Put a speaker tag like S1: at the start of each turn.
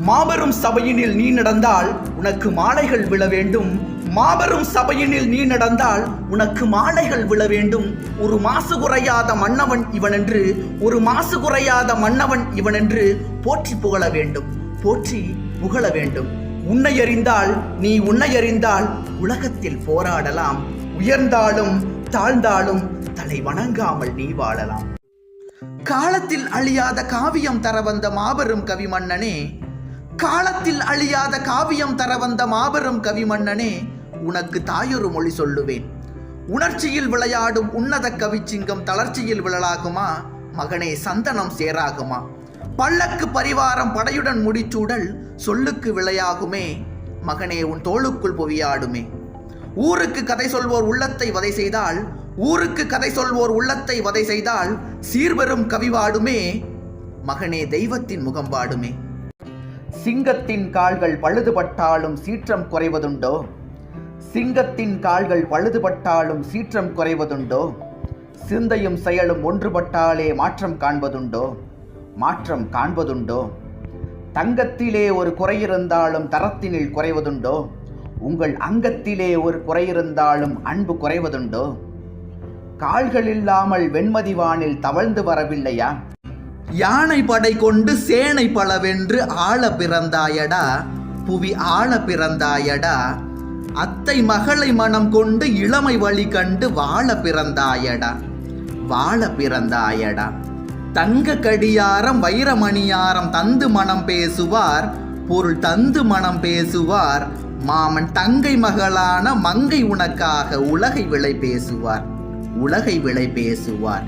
S1: மாபெரும் சபையினில் நீ நடந்தால் உனக்கு மாலைகள் விழ வேண்டும். மாபெரும் சபையினில் நீ நடந்தால் உனக்கு மாலைகள் விழ வேண்டும். ஒரு மாசு குறையாத மன்னவன் இவனென்று, ஒரு மாசு குறையாத மன்னவன் இவனென்று போற்றி புகழ வேண்டும், போற்றி புகழ வேண்டும். உன்னை அறிந்தால் நீ உன்னை அறிந்தால் உலகத்தில் போராடலாம். உயர்ந்தாலும் தாழ்ந்தாலும் தலை வணங்காமல் நீ வாழலாம். காலத்தில் அழியாத காவியம் தர வந்த மாபெரும் கவிமன்னனே, காலத்தில் அழியாத காவியம் தர வந்த மாபெரும் கவிமன்னனே, உனக்கு தாயொரு மொழி சொல்லுவேன். உணர்ச்சியில் விளையாடும் உன்னத கவிச்சிங்கம் தளர்ச்சியில் விழலாகுமா? மகனே சந்தனம் சேராகுமா? பல்லக்கு பரிவாரம் படையுடன் முடிச்சூடல் சொல்லுக்கு விளையாகுமே. மகனே உன் தோளுக்குள் பொவியாடுமே. ஊருக்கு கதை சொல்வோர் உள்ளத்தை வதை செய்தால், ஊருக்கு கதை சொல்வோர் உள்ளத்தை வதை செய்தால் சீர்பெரும் கவிவாடுமே. மகனே தெய்வத்தின் முகம் பாடுமே. சிங்கத்தின் கால்கள் பழுதுபட்டாலும் சீற்றம் குறைவதுண்டோ? சிங்கத்தின் கால்கள் பழுதுபட்டாலும் சீற்றம் குறைவதுண்டோ? சிந்தையும் செயலும் ஒன்றுபட்டாலே மாற்றம் காண்பதுண்டோ? மாற்றம் காண்பதுண்டோ? தங்கத்திலே ஒரு குறையிருந்தாலும் தரத்தினில் குறைவதுண்டோ? உங்கள் அங்கத்திலே ஒரு குறையிருந்தாலும் அன்பு குறைவதுண்டோ? கால்கள் இல்லாமல் வெண்மதிவானில் தவழ்ந்து வரவில்லையா? யானை படை கொண்டு சேனை பலவென்று ஆள பிறந்தாயடா, புவி ஆள பிறந்தாயடா. அத்தை மகளை மனம் கொண்டு இளமை வழி கண்டு வாழ பிறந்தாயடா, வாழ பிறந்தாயடா. தங்க கடியாரம் வைரமணியாரம் தந்து மனம் பேசுவார், பொருள் தந்து மனம் பேசுவார். மாமன் தங்கை மகளான மங்கை உனக்காக உலகை விலை பேசுவார், உலகை விலை பேசுவார்.